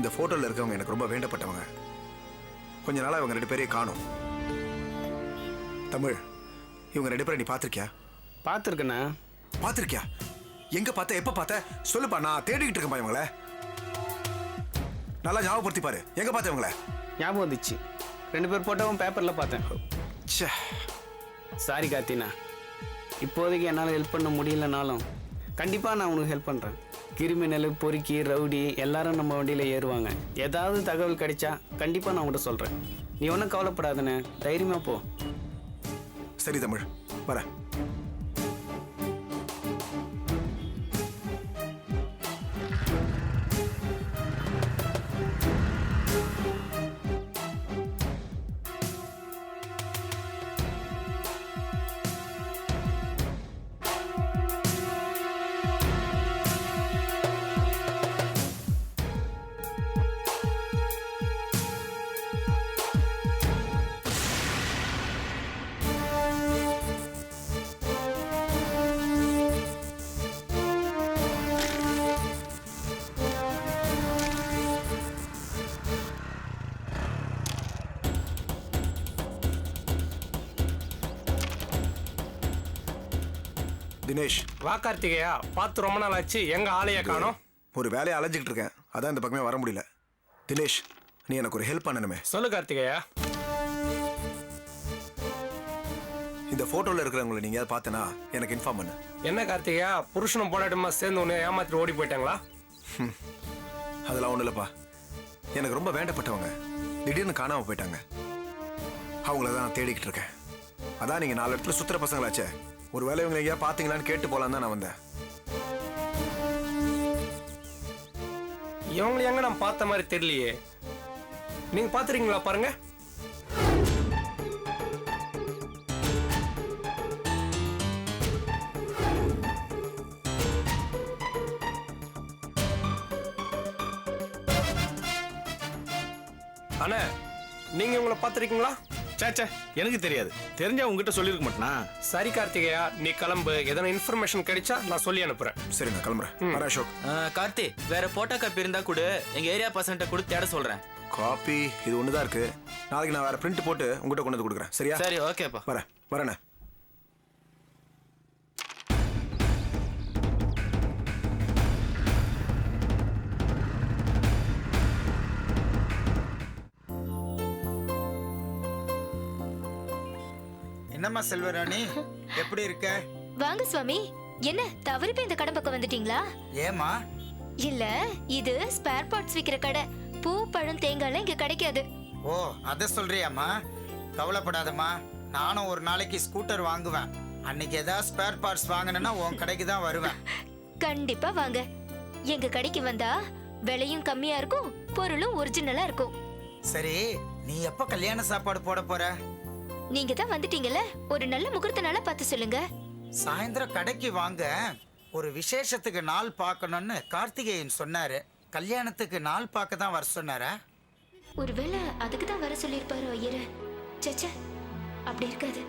இந்த போட்டோல இருக்கவங்க எனக்கு ரொம்ப வேண்டப்பட்டவங்க. கொஞ்ச நாளா இவங்க 2 பேரையும் காணோம். தமிழ், இவங்க 2 பேரை நீ பார்த்திருக்கியா? பார்த்துருக்கண்ணா. பார்த்திருக்கியா? எங்க பார்த்த, எப்ப பார்த்த? சொல்லுப்பா, நான் தேடிக்கிட்டு இருக்கேன்ப்பா இவங்கள. நல்லா ஞாபகப்படுத்தி பாரு, எங்க பார்த்த இவங்கள? ஞாபகம் வந்துச்சு. 2 பேர் போட்டோவும் பேப்பரில் பார்த்தேன். ச்சே. சாரி கார்த்தினா, இப்போதைக்கு என்னால் ஹெல்ப் பண்ண முடியலனாலும் கண்டிப்பாக நான் உனக்கு ஹெல்ப் பண்ணுறேன். கிரிமினல், பொறுக்கி, ரவுடி எல்லாரும் நம்ம வண்டியில் ஏறுவாங்க. ஏதாவது தகவல் கிடைச்சா கண்டிப்பாக நான் உங்கள்கிட்ட சொல்கிறேன். நீ ஒன்றும் கவலைப்படாதண்ணே, தைரியமாக போ. சரி தமிழ், வரேன். தினேஷ். வா கார்த்திகேயா, பார்த்து ரொம்ப நாள் ஆச்சு. எங்க ஆளைய காணோம்? ஒரு வேலையை அலைஞ்சிக்கிட்டு இருக்கேன், அதான் இந்த பக்கமே வர முடியல. தினேஷ், நீ எனக்கு ஒரு ஹெல்ப் பண்ணணுமே. சொல்லு கார்த்திகேயா. இந்த போட்டோல இருக்கிறவங்களை நீங்க பார்த்தனா எனக்கு இன்ஃபார்ம் பண்ணு. என்ன கார்த்திகேயா, புருஷனும் போராட்டமா சேர்ந்து ஒன்று ஏமாத்திட்டு ஓடி போயிட்டாங்களா? அதெல்லாம் ஒன்றும் இல்லைப்பா. எனக்கு ரொம்ப வேண்டப்பட்டவங்க திடீர்னு காணாமல் போயிட்டாங்க. அவங்கள தான் நான் தேடிக்கிட்டு இருக்கேன். அதான் நீங்கள் 4 இடத்துல சுற்றுற பசங்களாச்சே, ஒரு வேலை இவங்க எங்கேயா பார்த்தீங்களான்னு கேட்டு போகலான்னு தான் நான் வந்தேன். இவங்களை எங்க நான் பார்த்த மாதிரி தெரியலையே. நீங்க பார்த்துறீங்களா? பாருங்க. அண்ணா, நீங்க இவங்களை பார்த்துருக்கீங்களா? சேச்சே, எனக்கு தெரியாது. தெரிஞ்சா உங்ககிட்ட சொல்லியிருக்க மாட்டேனா? சரி கார்த்திகேயா, நீ கிளம்பு. எதனா இன்ஃபர்மேஷன் கிடைச்சா நான் சொல்லி அனுப்புறேன். சரி, நான் கிளம்புறேன். வர அசோக். கார்த்தி, வேற போட்டோ காப்பி இருந்தா கூட எங்க ஏரியா பசன்ட்ட கூட தேட சொல்றேன். காப்பி இது ஒன்று தான் இருக்கு. நாளைக்கு நான் வேற பிரிண்ட் போட்டு உங்ககிட்ட கொண்டு வந்து கொடுக்குறேன். சரியா? சரி, ஓகேப்பா. வரேண்ணே. என்னம்மா செல்வராணி, எப்படி இருக்க? வாங்க சுவாமி. என்ன தவறி போய் இந்த கடை பக்கம் வந்துட்டீங்களா? ஏமா? இல்ல, இது ஸ்பேர் பார்ட்ஸ் விக்கிற கடை. பூ, பழம், தேங்காய்லாம் இங்க கிடைக்காது. ஓ, அத சொல்றியாம்மா? கவலைப்படாதம்மா, நானும் ஒரு நாளைக்கு ஸ்கூட்டர் வாங்குவேன். அன்னைக்கு ஏதாவது ஸ்பேர் பார்ட்ஸ் வாங்கினா உன் கடைக்கு தான் வருவேன். கண்டிப்பா வாங்க. எங்க கடைக்கு வந்தா விலையும் கம்மியா இருக்கும், பொருளும் ஒரிஜினலா இருக்கும். சரி, நீ எப்ப கல்யாண சாப்பாடு போட போற? நீங்க தான் வந்துட்டீங்கல்ல, ஒரு நல்ல முகூர்த்த நாளா பார்த்து சொல்லுங்க. சாயந்தரம் கடைக்கு வாங்க. ஒரு விசேஷத்துக்கு நாள் பார்க்கணும்னு கார்த்திகேயன் சொன்னாரு. கல்யாணத்துக்கு நாள் பார்க்க தான் வர சொன்னாரா? ஒருவேளை அதுக்கு தான் வர சொல்லியிருப்பாரு ஐயர. சச்சா, அப்படி இருக்காது.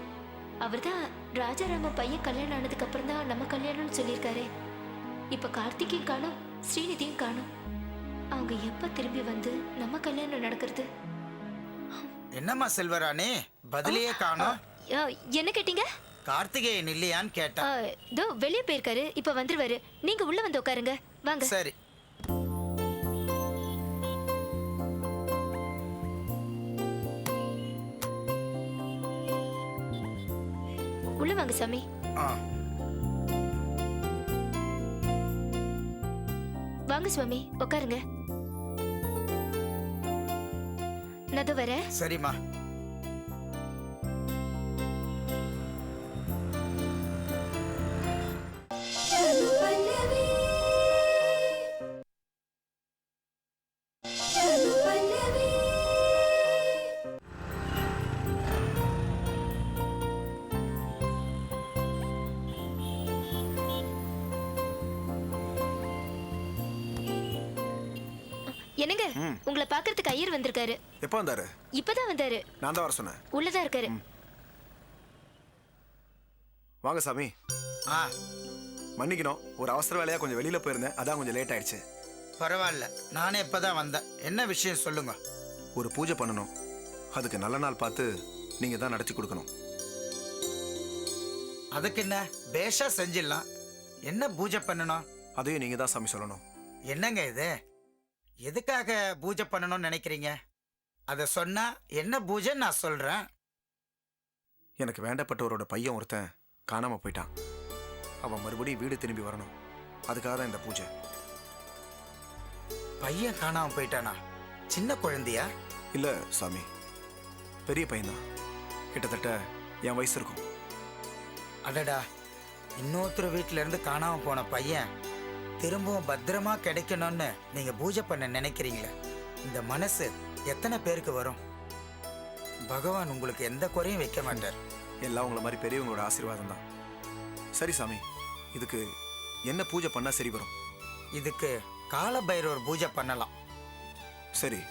அவர்தான் ராஜாராம பையன் கல்யாணம் ஆனதுக்கு அப்புறம் தான் நம்ம கல்யாணம்னு சொல்லியிருக்காரு. இப்ப கார்த்திகையும் காணும், ஸ்ரீநிதியும் காணும். அவங்க எப்ப திரும்பி வந்து நம்ம கல்யாணம் நடக்கிறது? என்னம்மா செல்வராணி, பதிலையே காணோம். என்ன கேட்டீங்க? கார்த்திகேயன் இல்லையான்னு கேட்டேன். இதோ வெளியே போயிருக்காரு, இப்ப வந்துருவாரு. நீங்க உள்ள வந்து உட்காருங்க. வாங்க. சரி. உள்ள வாங்க சாமி. வாங்க சுவாமி, உட்காருங்க. நது வர. சரிம்மா. என்னங்க, உங்களை பாக்குறதுக்கு ஐயர் வந்திருக்காரு. எப்போ வந்தாரு? இப்பதான் வந்தாரு. நான் தான் வர சொன்னேன். உள்ளதா இருக்காரு. வாங்க சாமி. ஆ, மன்னிக்கணும், ஒரு அவசர வேலையா கொஞ்சம் வெளியில போயிருந்தேன், அதான் கொஞ்சம் லேட் ஆயிடுச்சு. பரவாயில்ல, நானே இப்பதான் வந்தேன். என்ன விஷயம் சொல்லுங்க. ஒரு பூஜை பண்ணணும். அதுக்கு நல்ல நாள் பார்த்து நீங்கள் தான் நடத்தி கொடுக்கணும். அதுக்கு என்ன, பேஷா செஞ்சிடலாம். என்ன பூஜை பண்ணணும்? அதையும் நீங்கள் தான் சாமி சொல்லணும். என்னங்க இது? எதுக்காக பூஜை பண்ணணும்னு நினைக்கிறீங்க? அதை சொன்னா என்ன பூஜை நான் சொல்றேன். எனக்கு வேண்டப்பட்டவரோட பையன் ஒருத்தன் காணாமல் போயிட்டான். அவன் மறுபடியும் வீடு திரும்பி வரணும். அதுக்காக தான் இந்த பூஜை. பையன் காணாம போயிட்டானா? சின்ன குழந்தையா? இல்லை சாமி, பெரிய பையன்தான். கிட்டத்தட்ட என் வயசு இருக்கும். அடடா, இன்னொருத்தர் வீட்டில இருந்து காணாம போன பையன் திரும்பவும் பத்திரமா கிடைக்கணும்னு நீங்க பூஜை பண்ண நினைக்கிறீங்களே, இந்த மனசு எத்தனை பேருக்கு வரும்? பகவான் உங்களுக்கு எந்த குறையும் வைக்க மாட்டார். எல்லாம் உங்களை மாதிரி பெரியவங்களோட ஆசீர்வாதம் தான். சரி சாமி, இதுக்கு என்ன பூஜை பண்ணால் சரி வரும்? இதுக்கு கால பைரவர் பூஜை பண்ணலாம். சரி,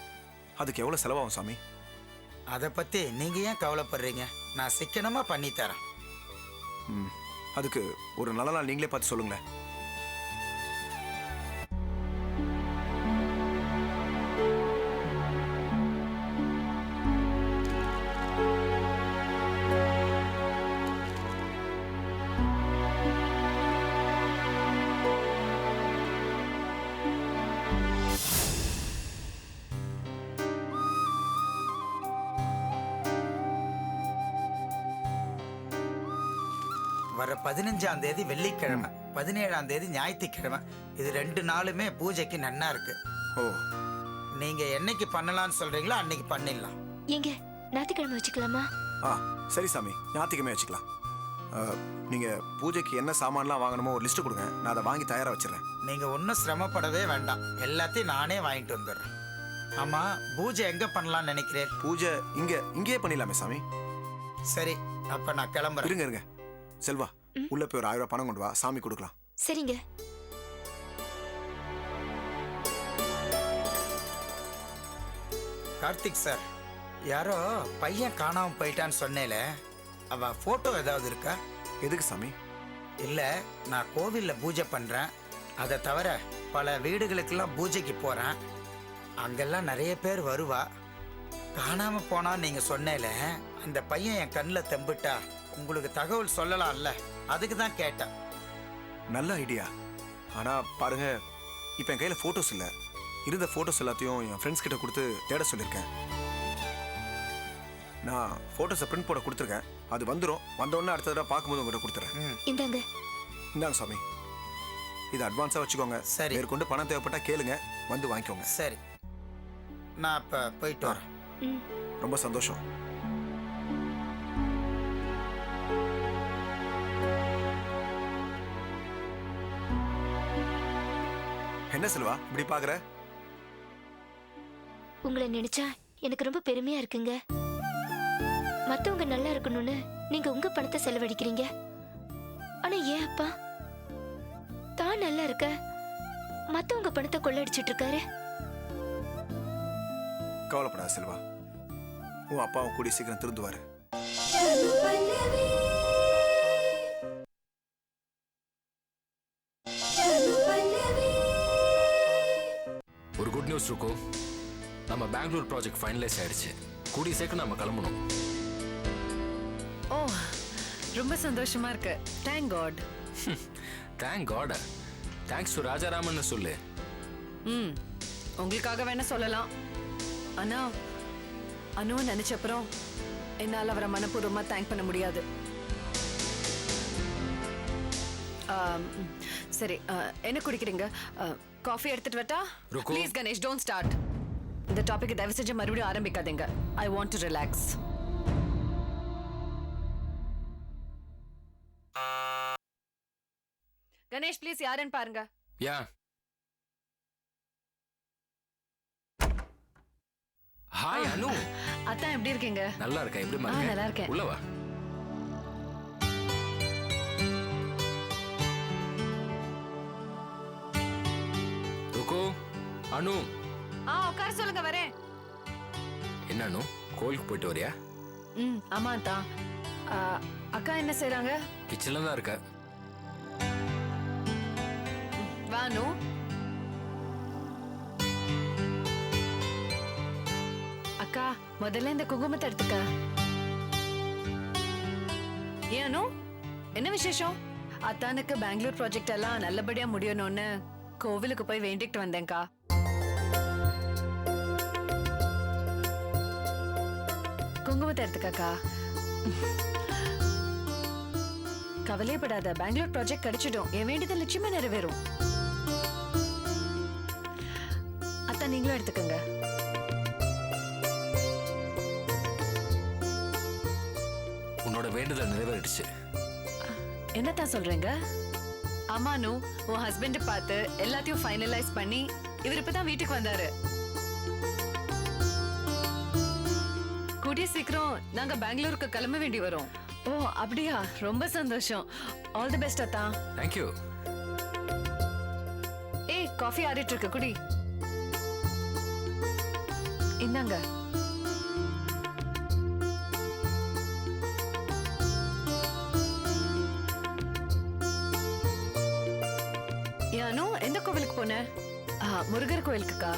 அதுக்கு எவ்வளோ செலவாகும் சாமி? அதை பத்தி நீங்க ஏன் கவலைப்படுறீங்க? நான் சிக்கனமா பண்ணி தரேன். அதுக்கு ஒரு நல்ல நாள் நீங்களே பார்த்து சொல்லுங்களேன். வர 15ஆம் தேதி வெள்ளிக்கிழமை, 17ஆம் தேதி ஞாயிற்றுக்கிழமை. இது 2 நாளுமே பூஜைக்கு நன்னா இருக்கு. ஓ, நீங்க என்னைக்கு பண்ணலாம்னு சொல்றீங்களோ அன்னைக்கு பண்ணிடலாம். எங்க ஞாயிற்றுக்கிழமை வச்சுக்கலாமா? ஆ சரி சாமி, ஞாயிற்றுக்கிழமை வச்சுக்கலாம். நீங்கள் பூஜைக்கு என்ன சாமான்லாம் வாங்கணுமோ ஒரு லிஸ்ட்டு கொடுங்க. நான் அதை வாங்கி தயாராக வச்சிடறேன். நீங்க ஒன்றும் சிரமப்படவே வேண்டாம், எல்லாத்தையும் நானே வாங்கிட்டு வந்துடுறேன். ஆமா, பூஜை எங்க பண்ணலாம்னு நினைக்கிறேன்? பூஜை இங்கேயே பண்ணிடலாமே சாமி. சரி, அப்ப நான் கிளம்புறேன். இருங்க செல்வா, உள்ள போய் ஒரு 1000 ரூபாய் பணம் கொண்டு வா, சாமி கொடுக்கலாம். சரிங்க. கார்த்திக் சார், யாரோ பையன் காணாம போயிட்டான்னு சொன்னேல, அவ போட்டோ ஏதாவது இருக்கா? எதுக்கு சாமி? இல்ல, நான் கோவில்ல பூஜை பண்றேன். அதை தவிர பல வீடுகளுக்கெல்லாம் பூஜைக்கு போறேன். அங்கெல்லாம் நிறைய பேர் வருவா. காணாம போனா நீங்க சொன்னேல, அந்த பையன் என் கண்ணில் தெம்பிட்டா உங்களுக்கு தகவல் சொல்லலாம்ல, அதுக்கு தான் கேட்டேன். நல்ல ஐடியா. ஆனால் பாருங்க, இப்போ என் கையில் ஃபோட்டோஸ் இல்லை. இருந்த ஃபோட்டோஸ் எல்லாத்தையும் என் ஃப்ரெண்ட்ஸ் கிட்ட கொடுத்து தேட சொல்லியிருக்கேன். நான் ஃபோட்டோஸை பிரிண்ட் போட கொடுத்துருக்கேன். அது வந்துடும். வந்தோடனே அடுத்த தடவை பார்க்கும்போது உங்கள்கிட்ட கொடுத்துறேன். இந்தாங்க. இந்தாங்க சாமி, இது அட்வான்ஸாக வச்சுக்கோங்க. சரி. மேற்கொண்டு பணம் தேவைப்பட்டா கேளுங்க, வந்து வாங்கிக்கோங்க. சரி, நான் இப்போ போயிட்டு வரேன். ம். ரொம்ப சந்தோஷம். என்ன செல்வா இப்படி பாக்குற? உங்களை நினைச்சா எனக்கு ரொம்ப பெருமையா இருக்குங்க. மத்தவங்க நல்லா இருக்கணும்னு நீங்க உங்க பணத்தை செலவழிக்கிறீங்க. ஆனா ஏன் அப்பா தான் நல்லா இருக்க மத்தவங்க பணத்தை கொள்ளடிச்சிட்டு இருக்காரு? கவலைப்படாத செல்வா, உன் அப்பாவும் கூடி சீக்கிரம் திருந்துவாரு. ஒரு குட் நியூஸ் இருக்கும். நம்ம பெங்களூர் ப்ராஜெக்ட் ஃபைனலைஸ் ஆயிடுச்சு. கூடிய சீக்கிரம் நம்ம கிளம்பணும். ஓ, ரொம்ப சந்தோஷமா இருக்கு. Thank God. Thank God. Thanks to Rajaraman சொல்லு. உங்களுக்காக வேணா சொல்லலாம். ஆனா அனுவை நினைச்சப்புறம் என்னால் அவரை மனப்பூர்வமா தேங்க் பண்ண முடியாது. சரி, என்ன குடிக்கிறீங்க? காஃபி எடுத்துட்டு வரட்டா? Please Ganesh, don't start. இந்த டாபிக் தயவு செஞ்சு மறுபடியும் ஆரம்பிக்காதீங்க. I want to relax. Ganesh please, யாருன்னு பாருங்க. யா. ஹாய் அனு. அத்தான் எப்படி இருக்கீங்க? நல்லா இருக்கேன். எப்படி நல்லா இருக்கீங்க? இருக்கேன். உள்ள வா. ருக்கு, அனு. உட்கார சொல்லுங்க, வரேன். என்ன அனு, கோயிலுக்கு போயிட்டு வரியா? ஆமா தான். அக்கா என்ன செய்றாங்க? கிச்சன்ல தான் இருக்க. வானு, முதல்ல இந்த குங்குமத்தை எடுத்துக்க. ஏனோ என்ன விசேஷம்? அத்தானுக்கு பெங்களூர் ப்ராஜெக்ட் எல்லாம் நல்லபடியா முடியணும்னு கோவிலுக்கு போய் வேண்டிட்டு வந்தேன்க்கா. குங்குமத்தை எடுத்துக்கக்கா. கவலைப்படாத, பெங்களூர் ப்ராஜெக்ட் கிடைச்சிடும். என் வேண்டியது நிச்சயமா நிறைவேறும். அத்தா நீங்களும் எடுத்துக்கங்க. உன்னோட வேண்டுதல் நிறைவேறிடுச்சு. என்னத்தான் சொல்றீங்க? அம்மானு உன் ஹஸ்பண்ட் பார்த்து எல்லாத்தையும் ஃபைனலைஸ் பண்ணி இவர் இப்பதான் வீட்டுக்கு வந்தாரு. கூடிய சீக்கிரம் நாங்க பெங்களூருக்கு கிளம்ப வேண்டி வரோம். ஓ அப்படியா? ரொம்ப சந்தோஷம். ஆல் தி பெஸ்ட் அத்தா. தேங்க்யூ. ஏய் காஃபி ஆறிட்டு இருக்கு, குடி. இந்தாங்க. யானு எந்த கோவிலுக்கு போன? முருகர் கோவிலுக்குக்கா.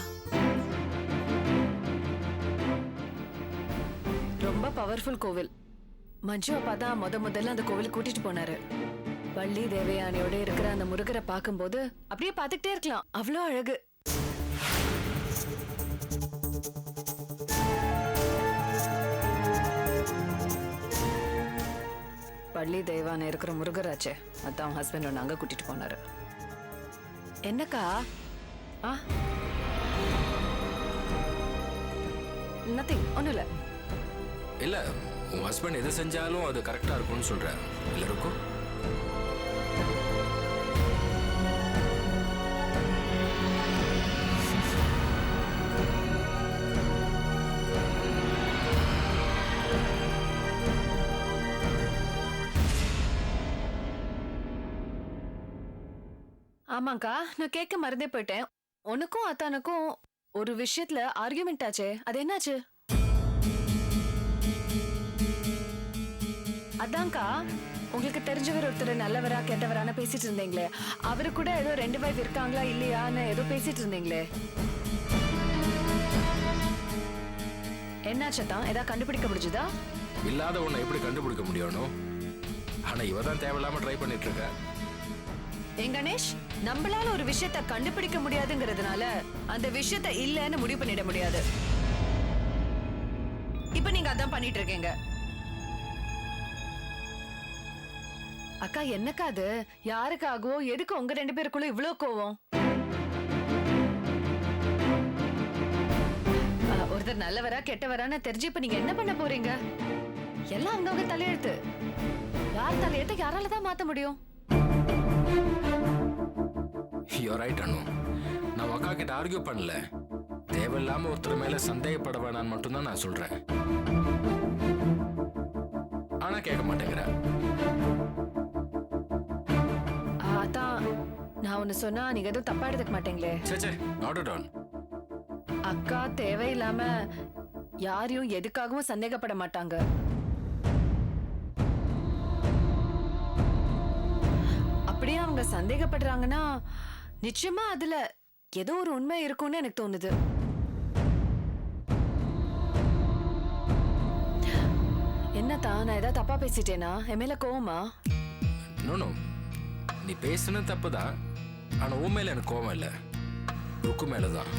ரொம்ப பவர்ஃபுல் கோவில். மஞ்சு அப்பா தான் முதல்ல அந்த கோவிலுக்கு கூட்டிட்டு போனாரு. வள்ளி தேவயானியோட இருக்கிற அந்த முருகரை பார்க்கும்போது அப்படியே பார்த்துக்கிட்டே இருக்கலாம், அவ்வளோ அழகு. வள்ளி தேவான இருக்கிற முருகராச்சே, அதான் ஹஸ்பண்ட் ஒன்று அங்க கூட்டிட்டு போனாரு. என்னக்கா? நத்திங், ஒன்றும் இல்லை. இல்ல, உன் ஹஸ்பண்ட் எது செஞ்சாலும் அது கரெக்டா இருக்கும்னு சொல்ற. இல்ல இருக்கும். ஆமாக்கா, நான் கேட்க மறந்தே போயிட்டேன். உனக்கும் அத்தானுக்கும் ஒரு விஷயத்துல ஆர்கியூமெண்ட் ஆச்சே, அது என்னாச்சு? அதான்க்கா, உங்களுக்கு தெரிஞ்சவர் ஒருத்தர் நல்லவரா கெட்டவரான பேசிட்டு இருந்தீங்களே, அவரு கூட ஏதோ 2 வைஃப் இருக்காங்களா இல்லையான்னு ஏதோ பேசிட்டு இருந்தீங்களே, என்னாச்சதான்? ஏதாவது கண்டுபிடிக்க முடிஞ்சுதா? இல்லாத உன்னை எப்படி கண்டுபிடிக்க முடியணும்? ஆனா இவ தான் தேவையில்லாம ட்ரை பண்ணிட்டு இருக்க. ஏன் கணேஷ், நம்மளால ஒரு விஷயத்த கண்டுபிடிக்க முடியாதுங்கிறதுனால அந்த விஷயத்த இல்லன்னு முடிவு பண்ணிட முடியாது. இப்ப நீங்க அதான் பண்ணிட்டு இருக்கீங்க. அக்கா என்னக்கா அது? யாருக்காகவோ எதுக்கு உங்க 2 பேருக்குள்ள இவ்ளோ கோவம்? ஒருத்தர் நல்லவரா கெட்டவரான்னு தெரிஞ்சு இப்ப நீங்க என்ன பண்ண போறீங்க? எல்லாம் அவங்கவங்க தலையெழுத்து. யார் தலையெழுத்த யாரால தான் மாத்த முடியும்? You're right, அனு. நான் அக்கா கிட்ட ஆர்கியூ பண்ணல. தேவையில்லாம ஒருத்தர் மேல சந்தேகப்பட வேணான்னு மட்டும்தான் நான் சொல்றேன். ஆனா கேட்க மாட்டேங்கிற. அதான் நான் ஒன்னு சொன்னா நீங்க எதுவும் தப்பா எடுத்துக்க மாட்டீங்களே? சே, நாட் அட் ஆல். அக்கா தேவையில்லாம யாரையும் எதுக்காகவும் சந்தேகப்பட மாட்டாங்க. அப்படியே அவங்க சந்தேகப்படுறாங்கன்னா நிச்சயமா அதுல ஏதோ ஒரு உண்மை இருக்கும்னு எனக்கு தோணுது. என்னதான் நான் ஏதாவது தப்பா பேசிட்டேனா? என் மேல கோவமா? நோ, நீ பேசுனது தப்புதான். ஆனா உன் மேல எனக்கு கோவம் இல்ல, ருக்கு மேலதான்.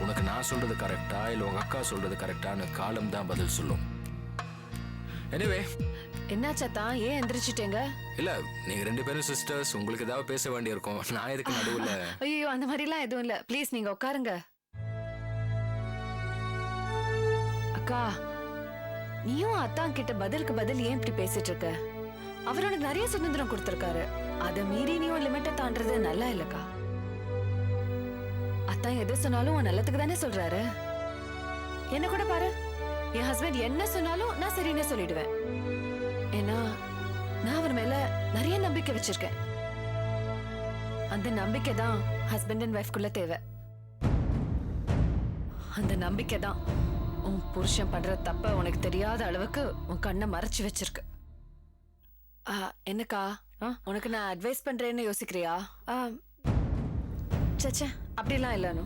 உனக்கு நான் சொல்றது கரெக்டா இல்ல உங்க அக்கா சொல்றது கரெக்டான்னு காலம் தான் பதில் சொல்லும். எனிவே, என்னாச்சத்தான்? ஏன் எந்திரிச்சிட்டேங்க? இல்ல, நீங்க 2 பேரும் சிஸ்டர்ஸ், உங்களுக்கு ஏதாவது பேச வேண்டியிருக்கும். நான் எதுக்கு நடுவுல? ஐயோ, அந்த மாதிரிலாம் எதுவும் இல்ல. ப்ளீஸ் நீங்க உட்காருங்க. அக்கா, நீயும் அத்தான் கிட்ட பதிலுக்கு பதில் ஏன் இப்படி பேசிட்டு இருக்க? அவர் உனக்கு நிறைய சுதந்திரம் கொடுத்திருக்காரு. அதை மீறி நீயும் லிமிட்டை தாண்டறது நல்லா இல்லக்கா. அத்தான் எது சொன்னாலும் உன் நல்லத்துக்கு தானே சொல்றாரு. என்ன கூட பாரு, என் ஹஸ்பண்ட் என்ன சொன்னாலும் நான் சரின்னு சொல்லிடுவேன். ஏன்னா நான் அவர் மேல நிறைய நம்பிக்கை வச்சிருக்கேன். அந்த நம்பிக்கை தான் ஹஸ்பண்ட் அண்ட் ஒய்ஃப்குள்ள தேவை. அந்த நம்பிக்கை தான் உன் புருஷன் பண்ற தப்ப உனக்கு தெரியாத அளவுக்கு உன் கண்ணை மறைச்சு வச்சிருக்கு. என்னக்கா, உனக்கு நான் அட்வைஸ் பண்றேன்னு யோசிக்கிறியா? சச்சா, அப்படிலாம் இல்ல அனு.